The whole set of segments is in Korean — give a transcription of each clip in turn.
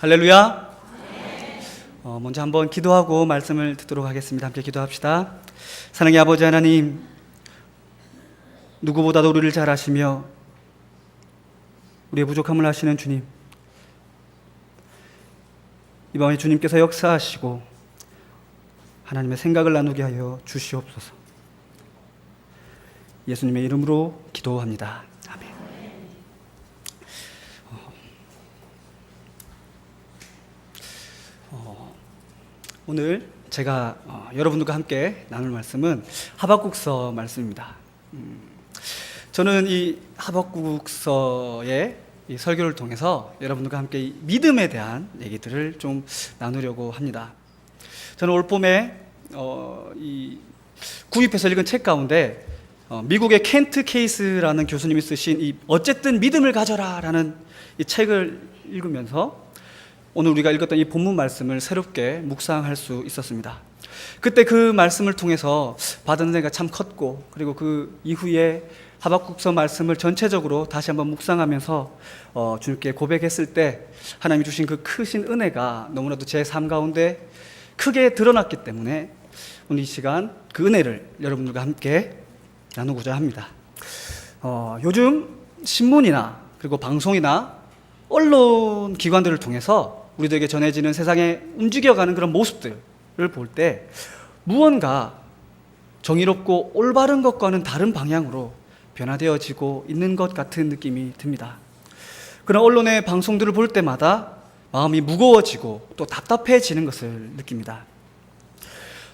할렐루야. 먼저 한번 기도하고 말씀을 듣도록 하겠습니다. 함께 기도합시다. 사랑의 아버지 하나님, 누구보다도 우리를 잘 아시며 우리의 부족함을 아시는 주님, 이 밤에 주님께서 역사하시고 하나님의 생각을 나누게 하여 주시옵소서. 예수님의 이름으로 기도합니다. 아멘. 오늘 제가 여러분들과 함께 나눌 말씀은 하박국서 말씀입니다. 저는 이 하박국서의 이 설교를 통해서 여러분들과 함께 이 믿음에 대한 얘기들을 좀 나누려고 합니다. 저는 올 봄에 구입해서 읽은 책 가운데 미국의 켄트 케이스라는 교수님이 쓰신 이 어쨌든 믿음을 가져라라는 이 책을 읽으면서 오늘 우리가 읽었던 이 본문 말씀을 새롭게 묵상할 수 있었습니다. 그때 그 말씀을 통해서 받은 은혜가 참 컸고, 그리고 그 이후에 하박국서 말씀을 전체적으로 다시 한번 묵상하면서 주님께 고백했을 때 하나님이 주신 그 크신 은혜가 너무나도 제 삶 가운데 크게 드러났기 때문에 오늘 이 시간 그 은혜를 여러분들과 함께 나누고자 합니다. 요즘 신문이나 그리고 방송이나 언론 기관들을 통해서 우리들에게 전해지는 세상에 움직여가는 그런 모습들을 볼 때 무언가 정의롭고 올바른 것과는 다른 방향으로 변화되어지고 있는 것 같은 느낌이 듭니다. 그런 언론의 방송들을 볼 때마다 마음이 무거워지고 또 답답해지는 것을 느낍니다.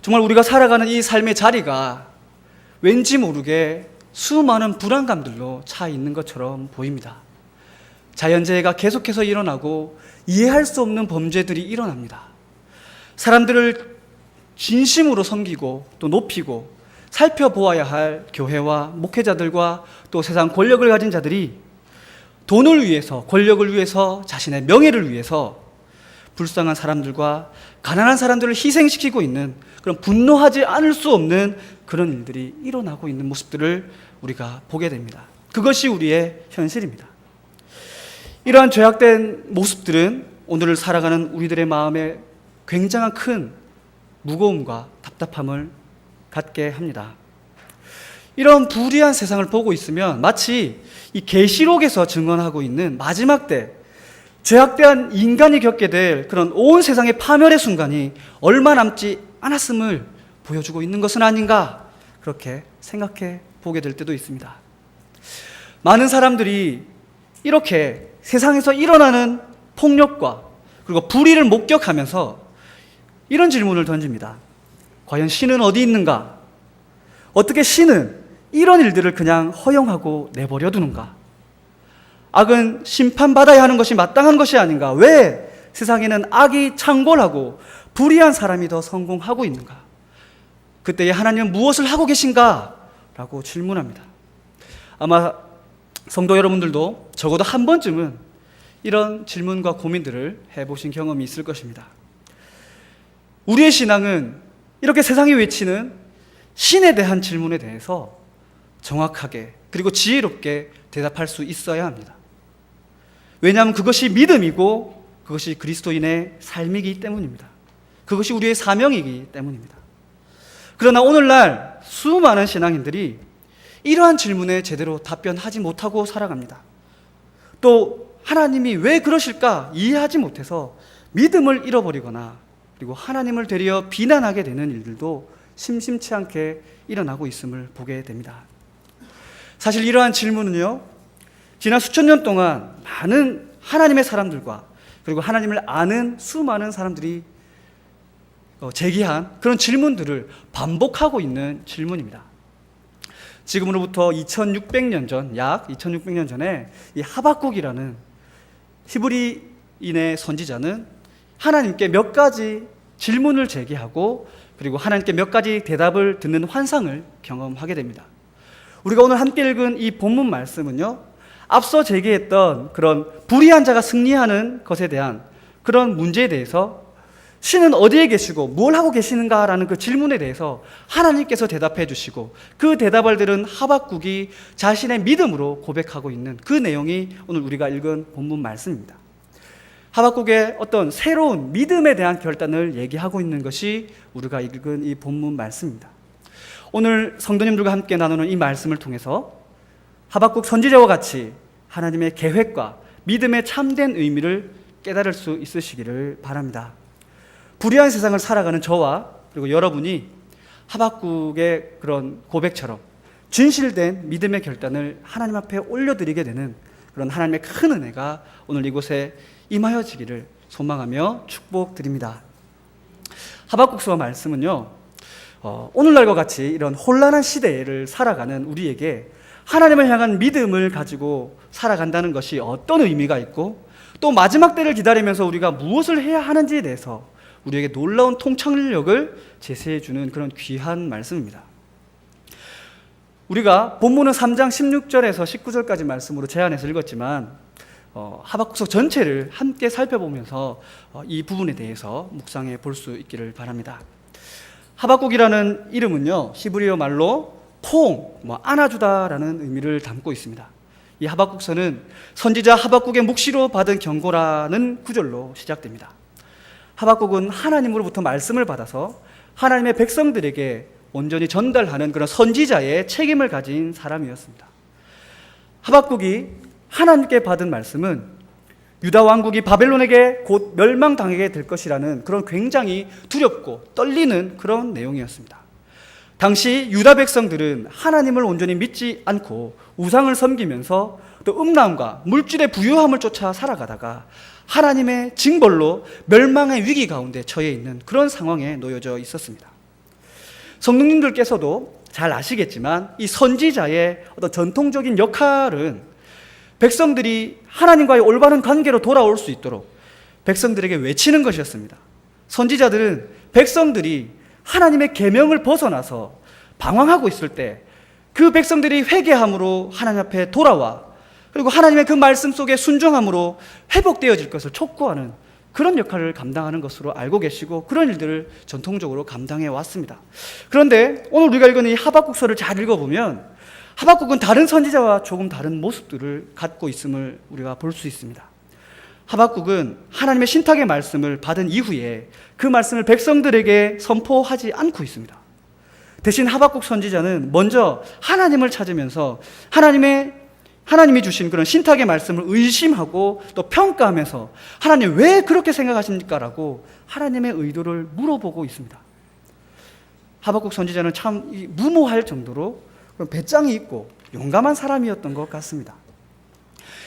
정말 우리가 살아가는 이 삶의 자리가 왠지 모르게 수많은 불안감들로 차 있는 것처럼 보입니다. 자연재해가 계속해서 일어나고 이해할 수 없는 범죄들이 일어납니다. 사람들을 진심으로 섬기고 또 높이고 살펴보아야 할 교회와 목회자들과 또 세상 권력을 가진 자들이 돈을 위해서, 권력을 위해서, 자신의 명예를 위해서 불쌍한 사람들과 가난한 사람들을 희생시키고 있는 그런 분노하지 않을 수 없는 그런 일들이 일어나고 있는 모습들을 우리가 보게 됩니다. 그것이 우리의 현실입니다. 이러한 죄악된 모습들은 오늘을 살아가는 우리들의 마음에 굉장한 큰 무거움과 답답함을 갖게 합니다. 이런 불의한 세상을 보고 있으면 마치 이 계시록에서 증언하고 있는 마지막 때 죄악된 인간이 겪게 될 그런 온 세상의 파멸의 순간이 얼마 남지 않았음을 보여주고 있는 것은 아닌가, 그렇게 생각해 보게 될 때도 있습니다. 많은 사람들이 이렇게 세상에서 일어나는 폭력과 그리고 불의를 목격하면서 이런 질문을 던집니다. 과연 신은 어디 있는가? 어떻게 신은 이런 일들을 그냥 허용하고 내버려 두는가? 악은 심판받아야 하는 것이 마땅한 것이 아닌가? 왜 세상에는 악이 창궐하고 불의한 사람이 더 성공하고 있는가? 그때에 하나님은 무엇을 하고 계신가? 라고 질문합니다. 아마 성도 여러분들도 적어도 한 번쯤은 이런 질문과 고민들을 해보신 경험이 있을 것입니다. 우리의 신앙은 이렇게 세상이 외치는 신에 대한 질문에 대해서 정확하게 그리고 지혜롭게 대답할 수 있어야 합니다. 왜냐하면 그것이 믿음이고 그것이 그리스도인의 삶이기 때문입니다. 그것이 우리의 사명이기 때문입니다. 그러나 오늘날 수많은 신앙인들이 이러한 질문에 제대로 답변하지 못하고 살아갑니다. 또 하나님이 왜 그러실까 이해하지 못해서 믿음을 잃어버리거나 그리고 하나님을 되려 비난하게 되는 일들도 심심치 않게 일어나고 있음을 보게 됩니다. 사실 이러한 질문은요, 지난 수천 년 동안 많은 하나님의 사람들과 그리고 하나님을 아는 수많은 사람들이 제기한 그런 질문들을 반복하고 있는 질문입니다. 지금으로부터 2600년 전, 약 2600년 전에 이 하박국이라는 히브리인의 선지자는 하나님께 몇 가지 질문을 제기하고 그리고 하나님께 몇 가지 대답을 듣는 환상을 경험하게 됩니다. 우리가 오늘 함께 읽은 이 본문 말씀은요, 앞서 제기했던 그런 불의한 자가 승리하는 것에 대한 그런 문제에 대해서 신은 어디에 계시고 뭘 하고 계시는가라는 그 질문에 대해서 하나님께서 대답해 주시고 그 대답을 들은 하박국이 자신의 믿음으로 고백하고 있는 그 내용이 오늘 우리가 읽은 본문 말씀입니다. 하박국의 어떤 새로운 믿음에 대한 결단을 얘기하고 있는 것이 우리가 읽은 이 본문 말씀입니다. 오늘 성도님들과 함께 나누는 이 말씀을 통해서 하박국 선지자와 같이 하나님의 계획과 믿음의 참된 의미를 깨달을 수 있으시기를 바랍니다. 불의한 세상을 살아가는 저와 그리고 여러분이 하박국의 그런 고백처럼 진실된 믿음의 결단을 하나님 앞에 올려드리게 되는 그런 하나님의 큰 은혜가 오늘 이곳에 임하여지기를 소망하며 축복드립니다. 하박국서 말씀은요, 오늘날과 같이 이런 혼란한 시대를 살아가는 우리에게 하나님을 향한 믿음을 가지고 살아간다는 것이 어떤 의미가 있고 또 마지막 때를 기다리면서 우리가 무엇을 해야 하는지에 대해서 우리에게 놀라운 통찰력을 제시해 주는 그런 귀한 말씀입니다. 우리가 본문은 3장 16절에서 19절까지 말씀으로 제안해서 읽었지만 하박국서 전체를 함께 살펴보면서 이 부분에 대해서 묵상해 볼 수 있기를 바랍니다. 하박국이라는 이름은요, 히브리어 말로 안아주다라는 의미를 담고 있습니다. 이 하박국서는 선지자 하박국의 묵시로 받은 경고라는 구절로 시작됩니다. 하박국은 하나님으로부터 말씀을 받아서 하나님의 백성들에게 온전히 전달하는 그런 선지자의 책임을 가진 사람이었습니다. 하박국이 하나님께 받은 말씀은 유다 왕국이 바벨론에게 곧 멸망당하게 될 것이라는 그런 굉장히 두렵고 떨리는 그런 내용이었습니다. 당시 유다 백성들은 하나님을 온전히 믿지 않고 우상을 섬기면서 또 음란과 물질의 부유함을 쫓아 살아가다가 하나님의 징벌로 멸망의 위기 가운데 처해 있는 그런 상황에 놓여져 있었습니다. 성도님들께서도 잘 아시겠지만 이 선지자의 어떤 전통적인 역할은 백성들이 하나님과의 올바른 관계로 돌아올 수 있도록 백성들에게 외치는 것이었습니다. 선지자들은 백성들이 하나님의 계명을 벗어나서 방황하고 있을 때 그 백성들이 회개함으로 하나님 앞에 돌아와 그리고 하나님의 그 말씀 속에 순종함으로 회복되어질 것을 촉구하는 그런 역할을 감당하는 것으로 알고 계시고 그런 일들을 전통적으로 감당해 왔습니다. 그런데 오늘 우리가 읽은 이 하박국서를 잘 읽어보면 하박국은 다른 선지자와 조금 다른 모습들을 갖고 있음을 우리가 볼 수 있습니다. 하박국은 하나님의 신탁의 말씀을 받은 이후에 그 말씀을 백성들에게 선포하지 않고 있습니다. 대신 하박국 선지자는 먼저 하나님을 찾으면서 하나님이 주신 그런 신탁의 말씀을 의심하고 또 평가하면서 하나님 왜 그렇게 생각하십니까? 라고 하나님의 의도를 물어보고 있습니다. 하박국 선지자는 참 무모할 정도로 배짱이 있고 용감한 사람이었던 것 같습니다.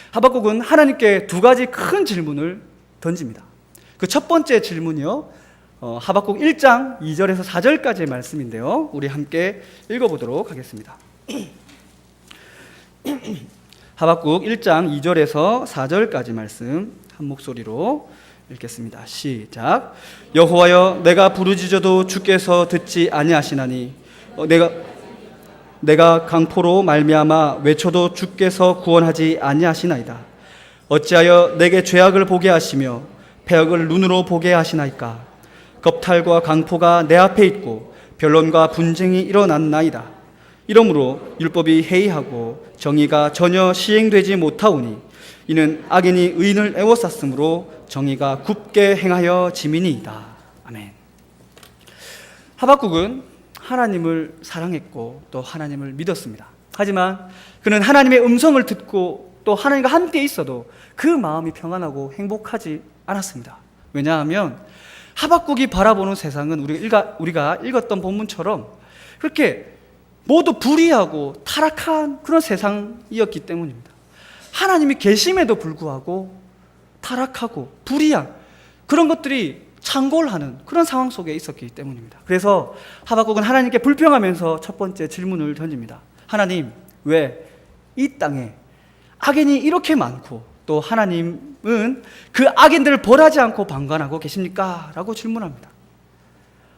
하박국은 하나님께 두 가지 큰 질문을 던집니다. 그 첫 번째 질문이요, 하박국 1장 2절에서 4절까지의 말씀인데요, 우리 함께 읽어보도록 하겠습니다. 하박국 1장 2절에서 4절까지 말씀 한 목소리로 읽겠습니다. 시작. 여호와여, 내가 부르짖어도 주께서 듣지 아니하시나니 내가 강포로 말미암아 외쳐도 주께서 구원하지 아니하시나이다. 어찌하여 내게 죄악을 보게 하시며 패역을 눈으로 보게 하시나이까. 겁탈과 강포가 내 앞에 있고 변론과 분쟁이 일어났나이다. 이러므로 율법이 해이하고 정의가 전혀 시행되지 못하오니 이는 악인이 의인을 애워쌌으므로 정의가 굽게 행하여 지민이이다. 아멘. 하박국은 하나님을 사랑했고 또 하나님을 믿었습니다. 하지만 그는 하나님의 음성을 듣고 또 하나님과 함께 있어도 그 마음이 평안하고 행복하지 않았습니다. 왜냐하면 하박국이 바라보는 세상은 우리가 읽었던 본문처럼 그렇게 모두 불의하고 타락한 그런 세상이었기 때문입니다. 하나님이 계심에도 불구하고 타락하고 불의한 그런 것들이 창궐하는 그런 상황 속에 있었기 때문입니다. 그래서 하박국은 하나님께 불평하면서 첫 번째 질문을 던집니다. 하나님, 왜 이 땅에 악인이 이렇게 많고 또 하나님은 그 악인들을 벌하지 않고 방관하고 계십니까? 라고 질문합니다.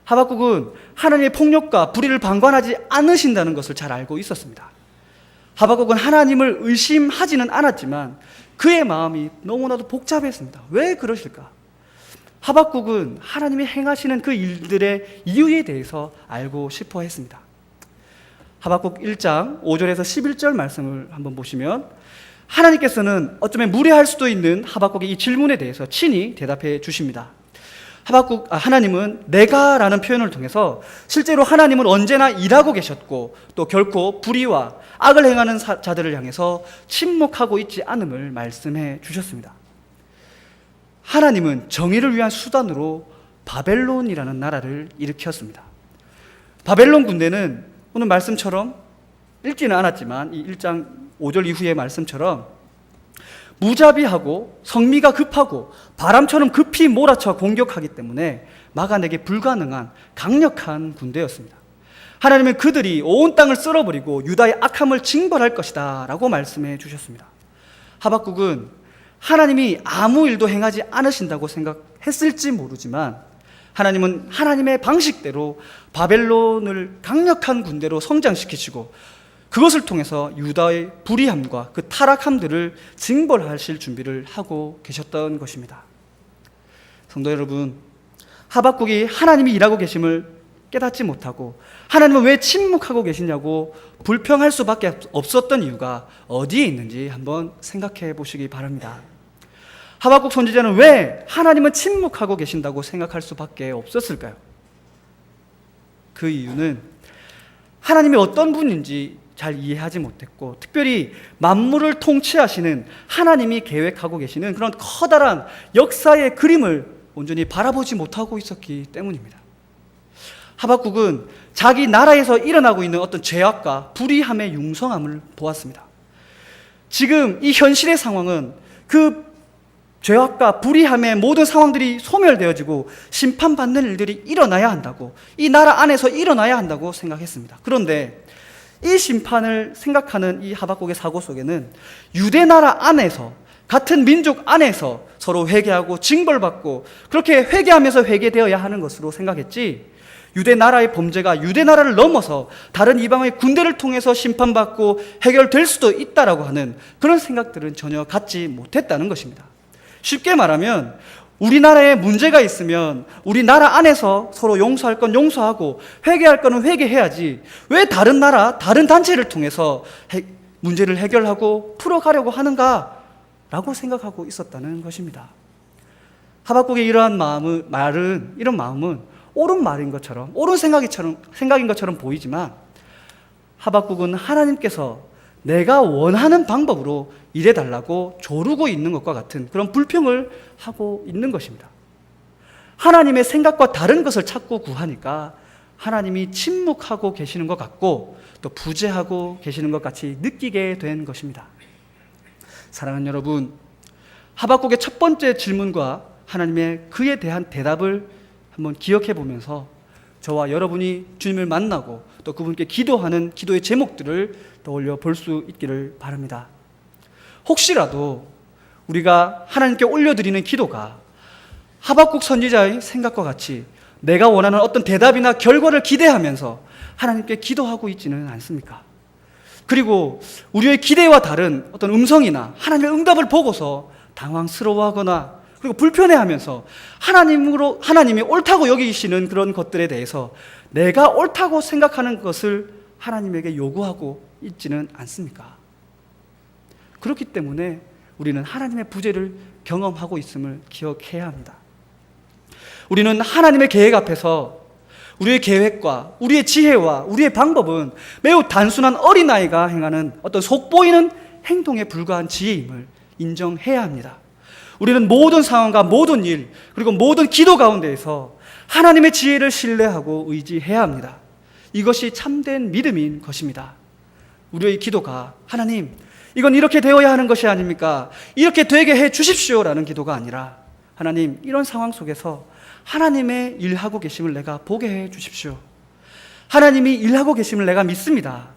하박국은 하나님의 폭력과 불의를 방관하지 않으신다는 것을 잘 알고 있었습니다. 하박국은 하나님을 의심하지는 않았지만 그의 마음이 너무나도 복잡했습니다. 왜 그러실까? 하박국은 하나님이 행하시는 그 일들의 이유에 대해서 알고 싶어 했습니다. 하박국 1장 5절에서 11절 말씀을 한번 보시면 하나님께서는 어쩌면 무례할 수도 있는 하박국의 이 질문에 대해서 친히 대답해 주십니다. 하나님은 내가라는 표현을 통해서 실제로 하나님은 언제나 일하고 계셨고 또 결코 불의와 악을 행하는 자들을 향해서 침묵하고 있지 않음을 말씀해 주셨습니다. 하나님은 정의를 위한 수단으로 바벨론이라는 나라를 일으켰습니다. 바벨론 군대는 오늘 말씀처럼 읽지는 않았지만 이 1장 5절 이후의 말씀처럼 무자비하고 성미가 급하고 바람처럼 급히 몰아쳐 공격하기 때문에 막아내기 불가능한 강력한 군대였습니다. 하나님은 그들이 온 땅을 쓸어버리고 유다의 악함을 징벌할 것이다 라고 말씀해 주셨습니다. 하박국은 하나님이 아무 일도 행하지 않으신다고 생각했을지 모르지만 하나님은 하나님의 방식대로 바벨론을 강력한 군대로 성장시키시고 그것을 통해서 유다의 불의함과 그 타락함들을 징벌하실 준비를 하고 계셨던 것입니다. 성도 여러분, 하박국이 하나님이 일하고 계심을 깨닫지 못하고 하나님은 왜 침묵하고 계시냐고 불평할 수밖에 없었던 이유가 어디에 있는지 한번 생각해 보시기 바랍니다. 하박국 선지자는 왜 하나님은 침묵하고 계신다고 생각할 수밖에 없었을까요? 그 이유는 하나님이 어떤 분인지 잘 이해하지 못했고 특별히 만물을 통치하시는 하나님이 계획하고 계시는 그런 커다란 역사의 그림을 온전히 바라보지 못하고 있었기 때문입니다. 하박국은 자기 나라에서 일어나고 있는 어떤 죄악과 불의함의 융성함을 보았습니다. 지금 이 현실의 상황은 그 죄악과 불의함의 모든 상황들이 소멸되어지고 심판받는 일들이 일어나야 한다고, 이 나라 안에서 일어나야 한다고 생각했습니다. 그런데 이 심판을 생각하는 이 하박국의 사고 속에는 유대 나라 안에서 같은 민족 안에서 서로 회개하고 징벌받고 그렇게 회개하면서 회개되어야 하는 것으로 생각했지, 유대 나라의 범죄가 유대 나라를 넘어서 다른 이방의 군대를 통해서 심판받고 해결될 수도 있다라고 하는 그런 생각들은 전혀 갖지 못했다는 것입니다. 쉽게 말하면 우리나라에 문제가 있으면 우리나라 안에서 서로 용서할 건 용서하고 회개할 거는 회개해야지 왜 다른 나라, 다른 단체를 통해서 문제를 해결하고 풀어가려고 하는가 라고 생각하고 있었다는 것입니다. 하박국의 이런 마음은 옳은 말인 것처럼, 옳은 생각인 것처럼 보이지만 하박국은 하나님께서 내가 원하는 방법으로 일해달라고 조르고 있는 것과 같은 그런 불평을 하고 있는 것입니다. 하나님의 생각과 다른 것을 찾고 구하니까 하나님이 침묵하고 계시는 것 같고 또 부재하고 계시는 것 같이 느끼게 된 것입니다. 사랑하는 여러분, 하박국의 첫 번째 질문과 하나님의 그에 대한 대답을 한번 기억해 보면서 저와 여러분이 주님을 만나고 또 그분께 기도하는 기도의 제목들을 떠올려 볼 수 있기를 바랍니다. 혹시라도 우리가 하나님께 올려드리는 기도가 하박국 선지자의 생각과 같이 내가 원하는 어떤 대답이나 결과를 기대하면서 하나님께 기도하고 있지는 않습니까? 그리고 우리의 기대와 다른 어떤 음성이나 하나님의 응답을 보고서 당황스러워하거나 그리고 불편해하면서 하나님이 옳다고 여기시는 그런 것들에 대해서 내가 옳다고 생각하는 것을 하나님에게 요구하고 있지는 않습니까? 그렇기 때문에 우리는 하나님의 부재를 경험하고 있음을 기억해야 합니다. 우리는 하나님의 계획 앞에서 우리의 계획과 우리의 지혜와 우리의 방법은 매우 단순한 어린아이가 행하는 어떤 속보이는 행동에 불과한 지혜임을 인정해야 합니다. 우리는 모든 상황과 모든 일 그리고 모든 기도 가운데에서 하나님의 지혜를 신뢰하고 의지해야 합니다. 이것이 참된 믿음인 것입니다. 우리의 기도가 하나님, 이건 이렇게 되어야 하는 것이 아닙니까? 이렇게 되게 해 주십시오라는 기도가 아니라 하나님, 이런 상황 속에서 하나님의 일하고 계심을 내가 보게 해 주십시오. 하나님이 일하고 계심을 내가 믿습니다.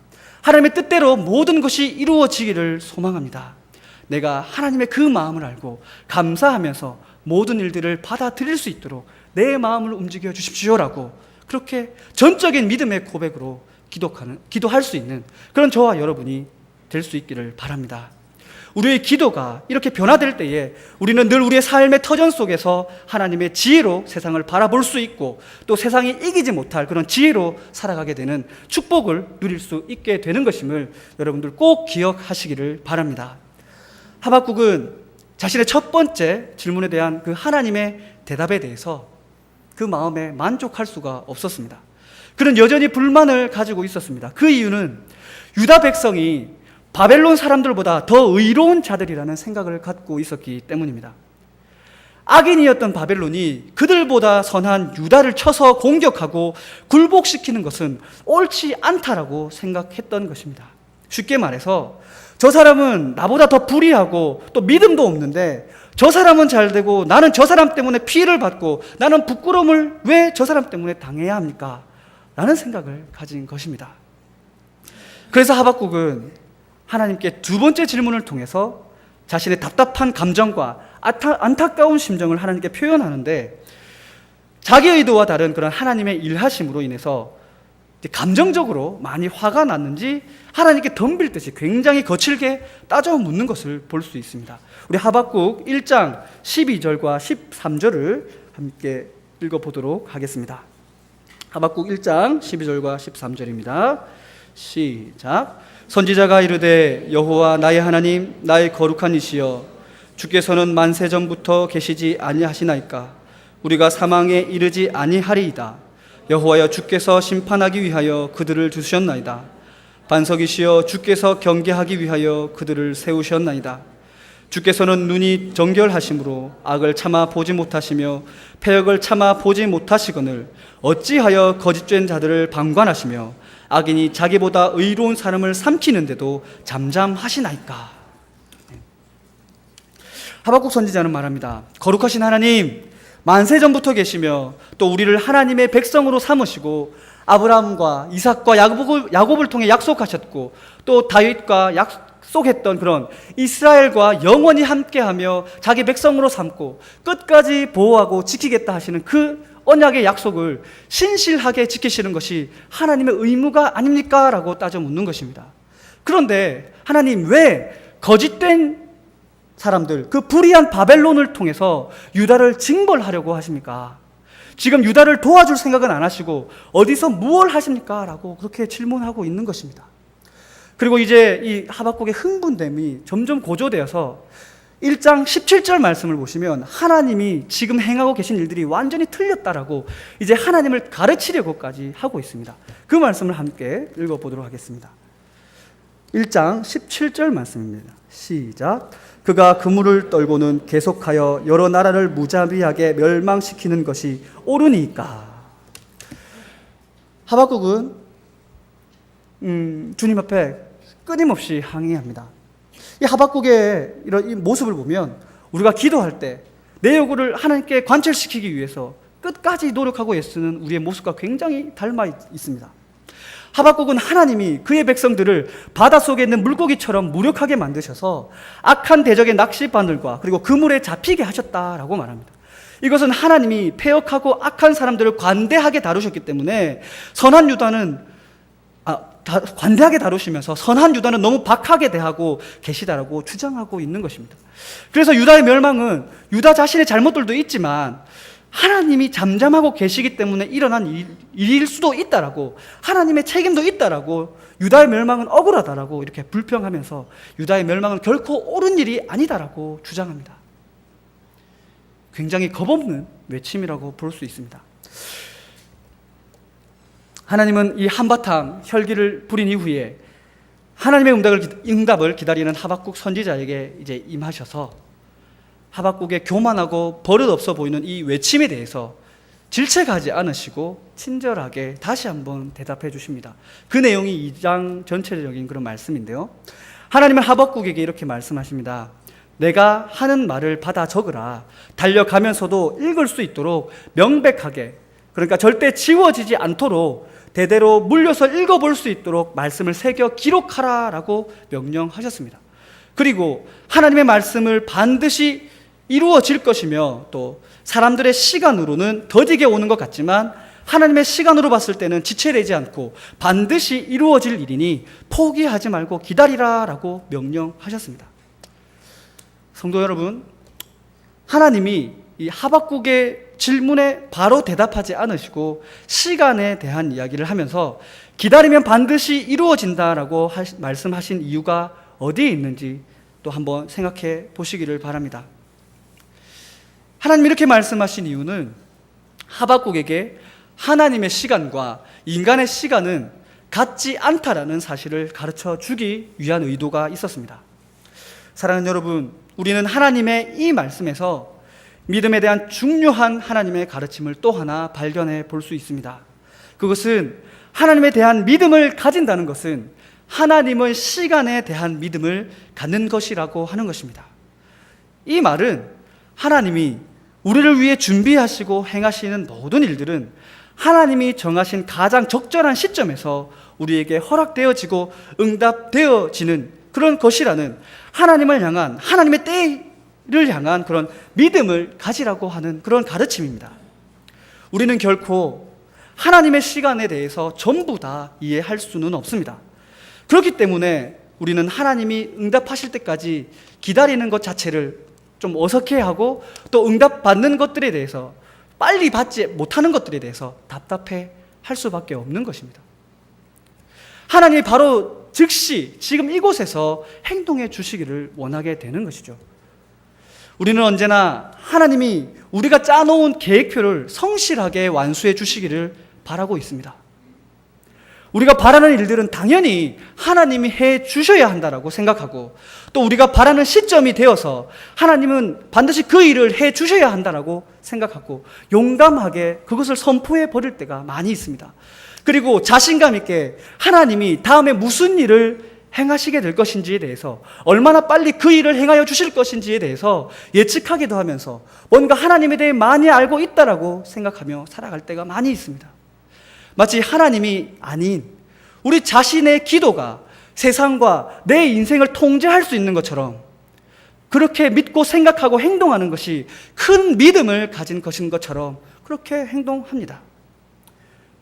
하나님의 뜻대로 모든 것이 이루어지기를 소망합니다. 내가 하나님의 그 마음을 알고 감사하면서 모든 일들을 받아들일 수 있도록 내 마음을 움직여 주십시오라고 그렇게 전적인 믿음의 고백으로 기도할 수 있는 그런 저와 여러분이 될 수 있기를 바랍니다. 우리의 기도가 이렇게 변화될 때에 우리는 늘 우리의 삶의 터전 속에서 하나님의 지혜로 세상을 바라볼 수 있고 또 세상이 이기지 못할 그런 지혜로 살아가게 되는 축복을 누릴 수 있게 되는 것임을 여러분들 꼭 기억하시기를 바랍니다. 하박국은 자신의 첫 번째 질문에 대한 그 하나님의 대답에 대해서 그 마음에 만족할 수가 없었습니다. 그는 여전히 불만을 가지고 있었습니다. 그 이유는 유다 백성이 바벨론 사람들보다 더 의로운 자들이라는 생각을 갖고 있었기 때문입니다. 악인이었던 바벨론이 그들보다 선한 유다를 쳐서 공격하고 굴복시키는 것은 옳지 않다라고 생각했던 것입니다. 쉽게 말해서 저 사람은 나보다 더 불의하고 또 믿음도 없는데 저 사람은 잘 되고 나는 저 사람 때문에 피해를 받고 나는 부끄러움을 왜 저 사람 때문에 당해야 합니까? 라는 생각을 가진 것입니다. 그래서 하박국은 하나님께 두 번째 질문을 통해서 자신의 답답한 감정과 안타까운 심정을 하나님께 표현하는데, 자기 의도와 다른 그런 하나님의 일하심으로 인해서 감정적으로 많이 화가 났는지 하나님께 덤빌 듯이 굉장히 거칠게 따져 묻는 것을 볼 수 있습니다. 우리 하박국 1장 12절과 13절을 함께 읽어보도록 하겠습니다. 하박국 1장 12절과 13절입니다. 시작. 선지자가 이르되 여호와 나의 하나님 나의 거룩한 이시여 주께서는 만세 전부터 계시지 아니하시나이까. 우리가 사망에 이르지 아니하리이다. 여호와여 주께서 심판하기 위하여 그들을 두셨나이다. 반석이시여 주께서 경계하기 위하여 그들을 세우셨나이다. 주께서는 눈이 정결하심으로 악을 참아 보지 못하시며 패역을 참아 보지 못하시거늘 어찌하여 거짓된 자들을 방관하시며 악인이 자기보다 의로운 사람을 삼키는데도 잠잠하시나이까. 하박국 선지자는 말합니다. 거룩하신 하나님, 만세 전부터 계시며 또 우리를 하나님의 백성으로 삼으시고 아브라함과 이삭과 야곱을 통해 약속하셨고 또 다윗과 약속했던 그런 이스라엘과 영원히 함께하며 자기 백성으로 삼고 끝까지 보호하고 지키겠다 하시는 그 언약의 약속을 신실하게 지키시는 것이 하나님의 의무가 아닙니까? 라고 따져 묻는 것입니다. 그런데 하나님 왜 거짓된 사람들, 그 불의한 바벨론을 통해서 유다를 징벌하려고 하십니까? 지금 유다를 도와줄 생각은 안 하시고 어디서 무엇을 하십니까? 라고 그렇게 질문하고 있는 것입니다. 그리고 이제 이 하박국의 흥분됨이 점점 고조되어서 1장 17절 말씀을 보시면 하나님이 지금 행하고 계신 일들이 완전히 틀렸다라고 이제 하나님을 가르치려고까지 하고 있습니다. 그 말씀을 함께 읽어보도록 하겠습니다. 1장 17절 말씀입니다. 시작. 그가 그물을 떨고는 계속하여 여러 나라를 무자비하게 멸망시키는 것이 옳으니까. 하박국은 주님 앞에 끊임없이 항의합니다. 이 하박국의 이런 이 모습을 보면 우리가 기도할 때 내 요구를 하나님께 관철시키기 위해서 끝까지 노력하고 애쓰는 우리의 모습과 굉장히 닮아 있습니다. 하박국은 하나님이 그의 백성들을 바닷속에 있는 물고기처럼 무력하게 만드셔서 악한 대적의 낚시바늘과 그리고 그물에 잡히게 하셨다라고 말합니다. 이것은 하나님이 패역하고 악한 사람들을 관대하게 다루셨기 때문에 관대하게 다루시면서 선한 유다는 너무 박하게 대하고 계시다라고 주장하고 있는 것입니다. 그래서 유다의 멸망은 유다 자신의 잘못들도 있지만 하나님이 잠잠하고 계시기 때문에 일어난 일일 수도 있다라고, 하나님의 책임도 있다라고, 유다의 멸망은 억울하다라고 이렇게 불평하면서 유다의 멸망은 결코 옳은 일이 아니다라고 주장합니다. 굉장히 겁없는 외침이라고 볼 수 있습니다. 하나님은 이 한바탕 혈기를 부린 이후에 하나님의 응답을 기다리는 하박국 선지자에게 이제 임하셔서 하박국의 교만하고 버릇없어 보이는 이 외침에 대해서 질책하지 않으시고 친절하게 다시 한번 대답해 주십니다. 그 내용이 2장 전체적인 그런 말씀인데요. 하나님은 하박국에게 이렇게 말씀하십니다. 내가 하는 말을 받아 적으라. 달려가면서도 읽을 수 있도록 명백하게, 그러니까 절대 지워지지 않도록 대대로 물려서 읽어볼 수 있도록 말씀을 새겨 기록하라 라고 명령하셨습니다. 그리고 하나님의 말씀을 반드시 이루어질 것이며 또 사람들의 시간으로는 더디게 오는 것 같지만 하나님의 시간으로 봤을 때는 지체되지 않고 반드시 이루어질 일이니 포기하지 말고 기다리라 라고 명령하셨습니다. 성도 여러분, 하나님이 이 하박국의 질문에 바로 대답하지 않으시고 시간에 대한 이야기를 하면서 기다리면 반드시 이루어진다라고 말씀하신 이유가 어디에 있는지, 또 또 한번 생각해 보시기를 바랍니다. 하나님 이렇게 말씀하신 이유는 하박국에게 하나님의 시간과 인간의 시간은 같지 않다라는 사실을 가르쳐 주기 위한 의도가 있었습니다. 사랑하는 여러분, 우리는 하나님의 이 말씀에서 믿음에 대한 중요한 하나님의 가르침을 또 하나 발견해 볼 수 있습니다. 그것은 하나님에 대한 믿음을 가진다는 것은 하나님의 시간에 대한 믿음을 갖는 것이라고 하는 것입니다. 이 말은 하나님이 우리를 위해 준비하시고 행하시는 모든 일들은 하나님이 정하신 가장 적절한 시점에서 우리에게 허락되어지고 응답되어지는 그런 것이라는 하나님을 향한, 하나님의 때를 향한 그런 믿음을 가지라고 하는 그런 가르침입니다. 우리는 결코 하나님의 시간에 대해서 전부 다 이해할 수는 없습니다. 그렇기 때문에 우리는 하나님이 응답하실 때까지 기다리는 것 자체를 좀 어색해하고, 또 응답받는 것들에 대해서, 빨리 받지 못하는 것들에 대해서 답답해 할 수밖에 없는 것입니다. 하나님이 바로 즉시 지금 이곳에서 행동해 주시기를 원하게 되는 것이죠. 우리는 언제나 하나님이 우리가 짜놓은 계획표를 성실하게 완수해 주시기를 바라고 있습니다. 우리가 바라는 일들은 당연히 하나님이 해 주셔야 한다라고 생각하고, 또 우리가 바라는 시점이 되어서 하나님은 반드시 그 일을 해 주셔야 한다라고 생각하고 용감하게 그것을 선포해 버릴 때가 많이 있습니다. 그리고 자신감 있게 하나님이 다음에 무슨 일을 행하시게 될 것인지에 대해서, 얼마나 빨리 그 일을 행하여 주실 것인지에 대해서 예측하기도 하면서 뭔가 하나님에 대해 많이 알고 있다라고 생각하며 살아갈 때가 많이 있습니다. 마치 하나님이 아닌 우리 자신의 기도가 세상과 내 인생을 통제할 수 있는 것처럼, 그렇게 믿고 생각하고 행동하는 것이 큰 믿음을 가진 것인 것처럼 그렇게 행동합니다.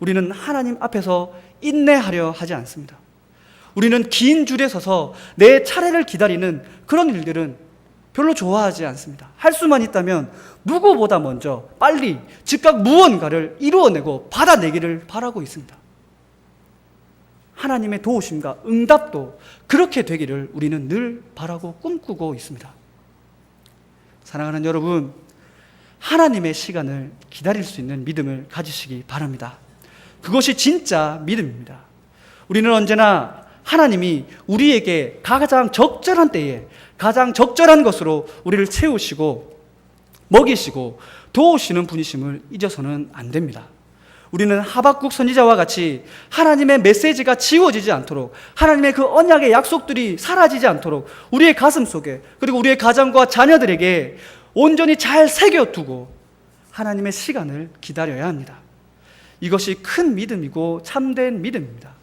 우리는 하나님 앞에서 인내하려 하지 않습니다. 우리는 긴 줄에 서서 내 차례를 기다리는 그런 일들은 별로 좋아하지 않습니다. 할 수만 있다면 누구보다 먼저 빨리 즉각 무언가를 이루어내고 받아내기를 바라고 있습니다. 하나님의 도우심과 응답도 그렇게 되기를 우리는 늘 바라고 꿈꾸고 있습니다. 사랑하는 여러분, 하나님의 시간을 기다릴 수 있는 믿음을 가지시기 바랍니다. 그것이 진짜 믿음입니다. 우리는 언제나 하나님이 우리에게 가장 적절한 때에 가장 적절한 것으로 우리를 채우시고 먹이시고 도우시는 분이심을 잊어서는 안 됩니다. 우리는 하박국 선지자와 같이 하나님의 메시지가 지워지지 않도록, 하나님의 그 언약의 약속들이 사라지지 않도록 우리의 가슴 속에, 그리고 우리의 가정과 자녀들에게 온전히 잘 새겨두고 하나님의 시간을 기다려야 합니다. 이것이 큰 믿음이고 참된 믿음입니다.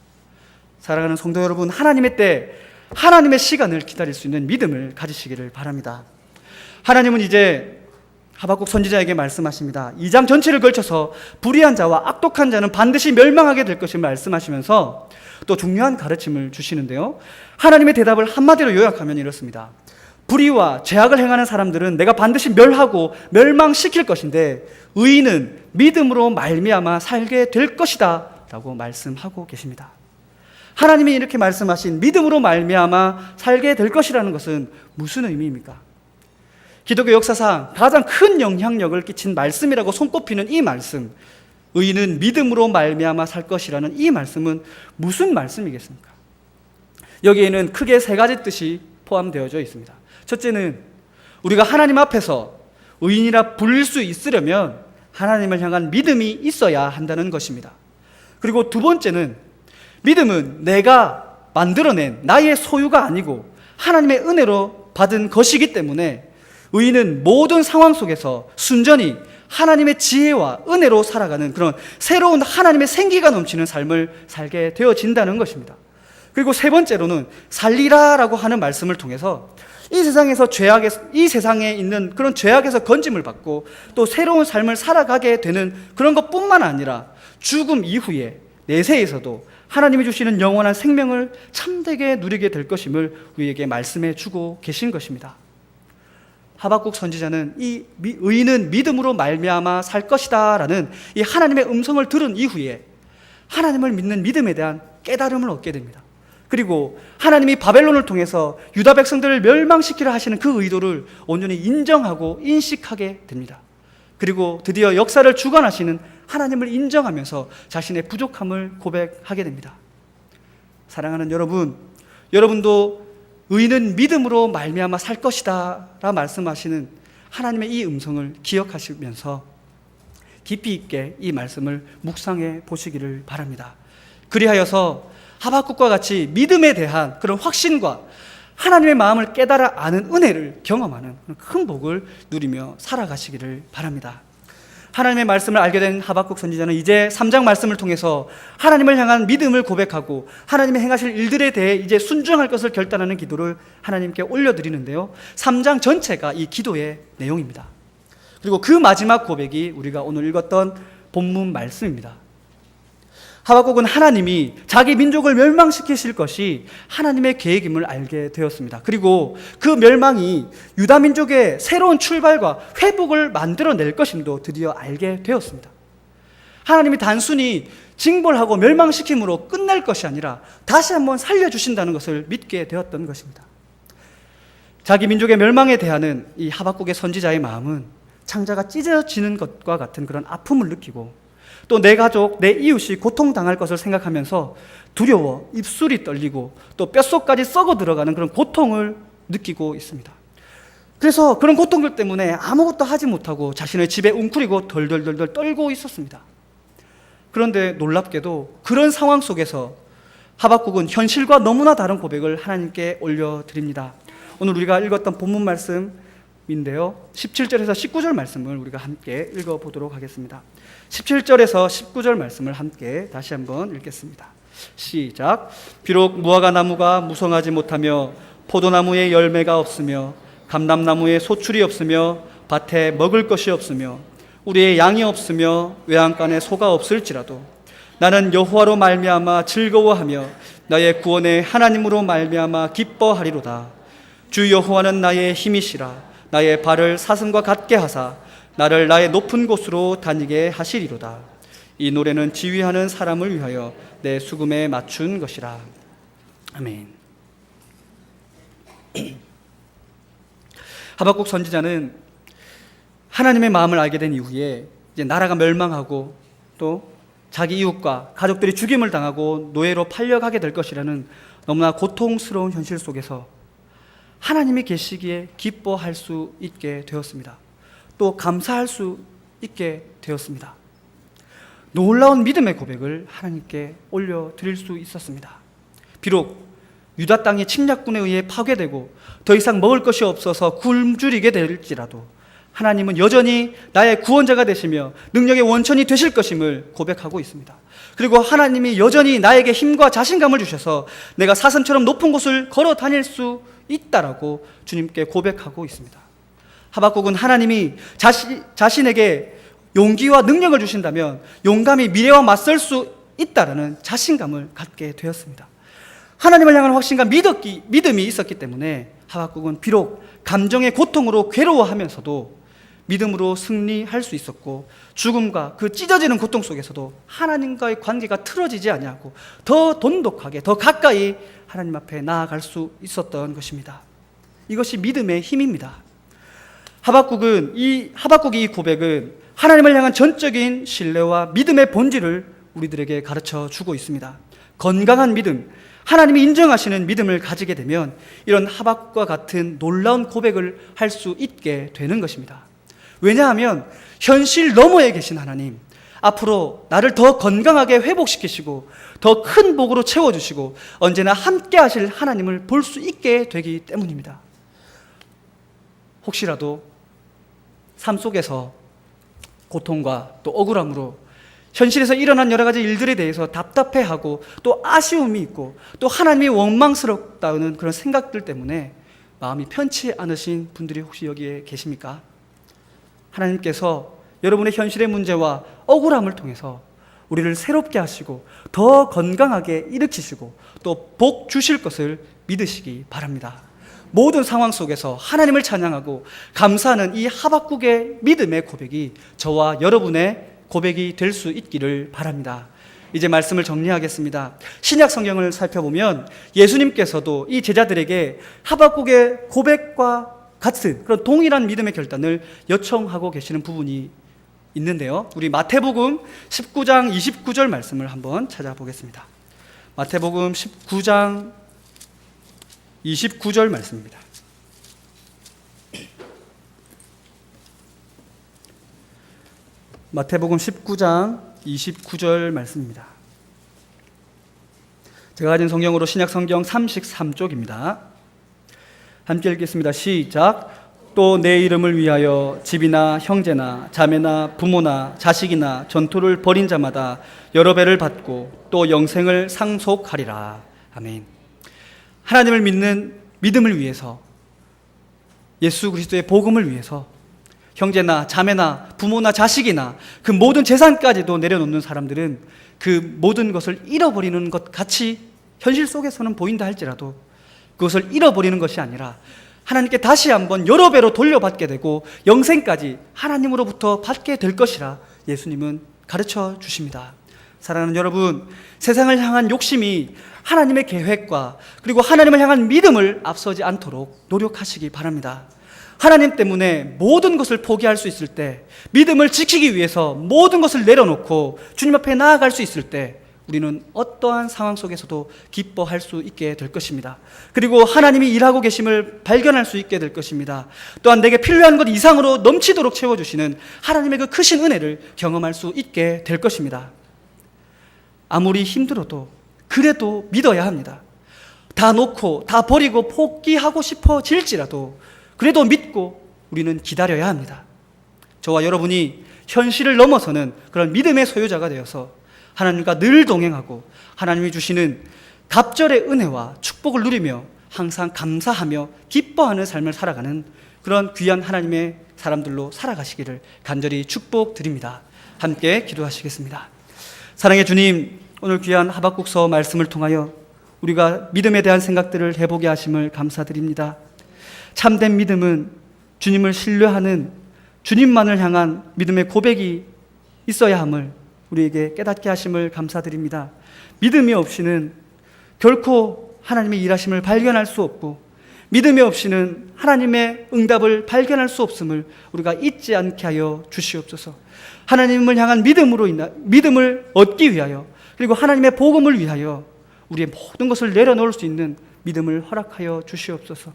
사랑하는 성도 여러분, 하나님의 때, 하나님의 시간을 기다릴 수 있는 믿음을 가지시기를 바랍니다. 하나님은 이제 하박국 선지자에게 말씀하십니다. 2장 전체를 걸쳐서 불의한 자와 악독한 자는 반드시 멸망하게 될 것을 말씀하시면서 또 중요한 가르침을 주시는데요, 하나님의 대답을 한마디로 요약하면 이렇습니다. 불의와 죄악을 행하는 사람들은 내가 반드시 멸하고 멸망시킬 것인데 의인은 믿음으로 말미암아 살게 될 것이다 라고 말씀하고 계십니다. 하나님이 이렇게 말씀하신 믿음으로 말미암아 살게 될 것이라는 것은 무슨 의미입니까? 기독교 역사상 가장 큰 영향력을 끼친 말씀이라고 손꼽히는 이 말씀, 의인은 믿음으로 말미암아 살 것이라는 이 말씀은 무슨 말씀이겠습니까? 여기에는 크게 세 가지 뜻이 포함되어져 있습니다. 첫째는 우리가 하나님 앞에서 의인이라 불릴 수 있으려면 하나님을 향한 믿음이 있어야 한다는 것입니다. 그리고 두 번째는 믿음은 내가 만들어낸 나의 소유가 아니고 하나님의 은혜로 받은 것이기 때문에 의인은 모든 상황 속에서 순전히 하나님의 지혜와 은혜로 살아가는 그런 새로운 하나님의 생기가 넘치는 삶을 살게 되어진다는 것입니다. 그리고 세 번째로는 살리라라고 하는 말씀을 통해서 이 세상에 있는 그런 죄악에서 건짐을 받고 또 새로운 삶을 살아가게 되는 그런 것뿐만 아니라 죽음 이후에 내세에서도 하나님이 주시는 영원한 생명을 참되게 누리게 될 것임을 우리에게 말씀해 주고 계신 것입니다. 하박국 선지자는 이 의인은 믿음으로 말미암아 살 것이다 라는 이 하나님의 음성을 들은 이후에 하나님을 믿는 믿음에 대한 깨달음을 얻게 됩니다. 그리고 하나님이 바벨론을 통해서 유다 백성들을 멸망시키려 하시는 그 의도를 온전히 인정하고 인식하게 됩니다. 그리고 드디어 역사를 주관하시는 하나님을 인정하면서 자신의 부족함을 고백하게 됩니다. 사랑하는 여러분, 여러분도 의인은 믿음으로 말미암아 살 것이다 라 말씀하시는 하나님의 이 음성을 기억하시면서 깊이 있게 이 말씀을 묵상해 보시기를 바랍니다. 그리하여서 하박국과 같이 믿음에 대한 그런 확신과 하나님의 마음을 깨달아 아는 은혜를 경험하는 큰 복을 누리며 살아가시기를 바랍니다. 하나님의 말씀을 알게 된 하박국 선지자는 이제 3장 말씀을 통해서 하나님을 향한 믿음을 고백하고 하나님이 행하실 일들에 대해 이제 순종할 것을 결단하는 기도를 하나님께 올려드리는데요, 3장 전체가 이 기도의 내용입니다. 그리고 그 마지막 고백이 우리가 오늘 읽었던 본문 말씀입니다. 하박국은 하나님이 자기 민족을 멸망시키실 것이 하나님의 계획임을 알게 되었습니다. 그리고 그 멸망이 유다 민족의 새로운 출발과 회복을 만들어낼 것임도 드디어 알게 되었습니다. 하나님이 단순히 징벌하고 멸망시킴으로 끝날 것이 아니라 다시 한번 살려주신다는 것을 믿게 되었던 것입니다. 자기 민족의 멸망에 대하는 이 하박국의 선지자의 마음은 창자가 찢어지는 것과 같은 그런 아픔을 느끼고 또 내 가족, 내 이웃이 고통당할 것을 생각하면서 두려워 입술이 떨리고 또 뼛속까지 썩어 들어가는 그런 고통을 느끼고 있습니다. 그래서 그런 고통들 때문에 아무것도 하지 못하고 자신의 집에 웅크리고 덜덜덜덜 떨고 있었습니다. 그런데 놀랍게도 그런 상황 속에서 하박국은 현실과 너무나 다른 고백을 하나님께 올려드립니다. 오늘 우리가 읽었던 본문 말씀인데요, 17절에서 19절 말씀을 우리가 함께 읽어보도록 하겠습니다. 17절에서 19절 말씀을 함께 다시 한번 읽겠습니다. 시작. 비록 무화과 나무가 무성하지 못하며 포도나무에 열매가 없으며 감람나무에 소출이 없으며 밭에 먹을 것이 없으며 우리의 양이 없으며 외양간에 소가 없을지라도 나는 여호와로 말미암아 즐거워하며 나의 구원의 하나님으로 말미암아 기뻐하리로다. 주 여호와는 나의 힘이시라. 나의 발을 사슴과 같게 하사 나를 나의 높은 곳으로 다니게 하시리로다. 이 노래는 지휘하는 사람을 위하여 내 수금에 맞춘 것이라. 아멘. 하박국 선지자는 하나님의 마음을 알게 된 이후에 이제 나라가 멸망하고 또 자기 이웃과 가족들이 죽임을 당하고 노예로 팔려가게 될 것이라는 너무나 고통스러운 현실 속에서 하나님이 계시기에 기뻐할 수 있게 되었습니다. 또 감사할 수 있게 되었습니다. 놀라운 믿음의 고백을 하나님께 올려드릴 수 있었습니다. 비록 유다 땅이 침략군에 의해 파괴되고 더 이상 먹을 것이 없어서 굶주리게 될지라도 하나님은 여전히 나의 구원자가 되시며 능력의 원천이 되실 것임을 고백하고 있습니다. 그리고 하나님이 여전히 나에게 힘과 자신감을 주셔서 내가 사슴처럼 높은 곳을 걸어 다닐 수 있다라고 주님께 고백하고 있습니다. 하박국은 하나님이 자신에게 용기와 능력을 주신다면 용감히 미래와 맞설 수 있다라는 자신감을 갖게 되었습니다. 하나님을 향한 확신과 믿음이 있었기 때문에 하박국은 비록 감정의 고통으로 괴로워하면서도 믿음으로 승리할 수 있었고 죽음과 그 찢어지는 고통 속에서도 하나님과의 관계가 틀어지지 아니하고 더 돈독하게 더 가까이 하나님 앞에 나아갈 수 있었던 것입니다. 이것이 믿음의 힘입니다. 하박국의 이 고백은 하나님을 향한 전적인 신뢰와 믿음의 본질을 우리들에게 가르쳐 주고 있습니다. 건강한 믿음, 하나님이 인정하시는 믿음을 가지게 되면 이런 하박국과 같은 놀라운 고백을 할 수 있게 되는 것입니다. 왜냐하면 현실 너머에 계신 하나님, 앞으로 나를 더 건강하게 회복시키시고 더 큰 복으로 채워주시고 언제나 함께 하실 하나님을 볼 수 있게 되기 때문입니다. 혹시라도 삶 속에서 고통과 또 억울함으로 현실에서 일어난 여러 가지 일들에 대해서 답답해하고 또 아쉬움이 있고 또 하나님이 원망스럽다는 그런 생각들 때문에 마음이 편치 않으신 분들이 혹시 여기에 계십니까? 하나님께서 여러분의 현실의 문제와 억울함을 통해서 우리를 새롭게 하시고 더 건강하게 일으키시고 또 복 주실 것을 믿으시기 바랍니다. 모든 상황 속에서 하나님을 찬양하고 감사하는 이 하박국의 믿음의 고백이 저와 여러분의 고백이 될 수 있기를 바랍니다. 이제 말씀을 정리하겠습니다. 신약 성경을 살펴보면 예수님께서도 이 제자들에게 하박국의 고백과 같은 그런 동일한 믿음의 결단을 요청하고 계시는 부분이 있는데요. 우리 마태복음 19장 29절 말씀을 한번 찾아보겠습니다. 마태복음 19장 29절 말씀입니다. 마태복음 19장 29절 말씀입니다. 제가 가진 성경으로 신약 성경 33쪽입니다. 함께 읽겠습니다. 시작. 또 내 이름을 위하여 집이나 형제나 자매나 부모나 자식이나 전토를 벌인 자마다 여러 배를 받고 또 영생을 상속하리라. 아멘. 하나님을 믿는 믿음을 위해서, 예수 그리스도의 복음을 위해서 형제나 자매나 부모나 자식이나 그 모든 재산까지도 내려놓는 사람들은 그 모든 것을 잃어버리는 것 같이 현실 속에서는 보인다 할지라도 그것을 잃어버리는 것이 아니라 하나님께 다시 한번 여러 배로 돌려받게 되고 영생까지 하나님으로부터 받게 될 것이라 예수님은 가르쳐 주십니다. 사랑하는 여러분, 세상을 향한 욕심이 하나님의 계획과 그리고 하나님을 향한 믿음을 앞서지 않도록 노력하시기 바랍니다. 하나님 때문에 모든 것을 포기할 수 있을 때, 믿음을 지키기 위해서 모든 것을 내려놓고 주님 앞에 나아갈 수 있을 때 우리는 어떠한 상황 속에서도 기뻐할 수 있게 될 것입니다. 그리고 하나님이 일하고 계심을 발견할 수 있게 될 것입니다. 또한 내게 필요한 것 이상으로 넘치도록 채워주시는 하나님의 그 크신 은혜를 경험할 수 있게 될 것입니다. 아무리 힘들어도 그래도 믿어야 합니다. 다 놓고 다 버리고 포기하고 싶어질지라도 그래도 믿고 우리는 기다려야 합니다. 저와 여러분이 현실을 넘어서는 그런 믿음의 소유자가 되어서 하나님과 늘 동행하고 하나님이 주시는 갑절의 은혜와 축복을 누리며 항상 감사하며 기뻐하는 삶을 살아가는 그런 귀한 하나님의 사람들로 살아가시기를 간절히 축복드립니다. 함께 기도하시겠습니다. 사랑의 주님, 오늘 귀한 하박국서 말씀을 통하여 우리가 믿음에 대한 생각들을 해보게 하심을 감사드립니다. 참된 믿음은 주님을 신뢰하는 주님만을 향한 믿음의 고백이 있어야 함을 우리에게 깨닫게 하심을 감사드립니다. 믿음이 없이는 결코 하나님의 일하심을 발견할 수 없고 믿음이 없이는 하나님의 응답을 발견할 수 없음을 우리가 잊지 않게 하여 주시옵소서. 하나님을 향한 믿음을 얻기 위하여 그리고 하나님의 복음을 위하여 우리의 모든 것을 내려놓을 수 있는 믿음을 허락하여 주시옵소서.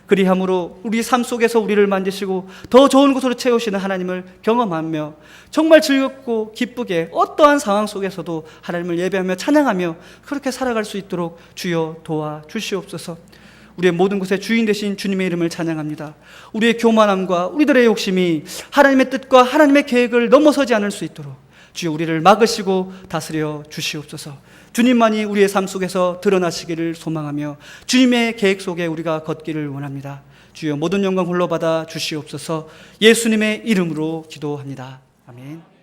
그리함으로 우리 삶 속에서 우리를 만지시고 더 좋은 곳으로 채우시는 하나님을 경험하며 정말 즐겁고 기쁘게 어떠한 상황 속에서도 하나님을 예배하며 찬양하며 그렇게 살아갈 수 있도록 주여 도와주시옵소서. 우리의 모든 것의 주인 되신 주님의 이름을 찬양합니다. 우리의 교만함과 우리들의 욕심이 하나님의 뜻과 하나님의 계획을 넘어서지 않을 수 있도록 주여 우리를 막으시고 다스려 주시옵소서. 주님만이 우리의 삶 속에서 드러나시기를 소망하며 주님의 계획 속에 우리가 걷기를 원합니다. 주여 모든 영광 홀로 받아 주시옵소서. 예수님의 이름으로 기도합니다. 아멘.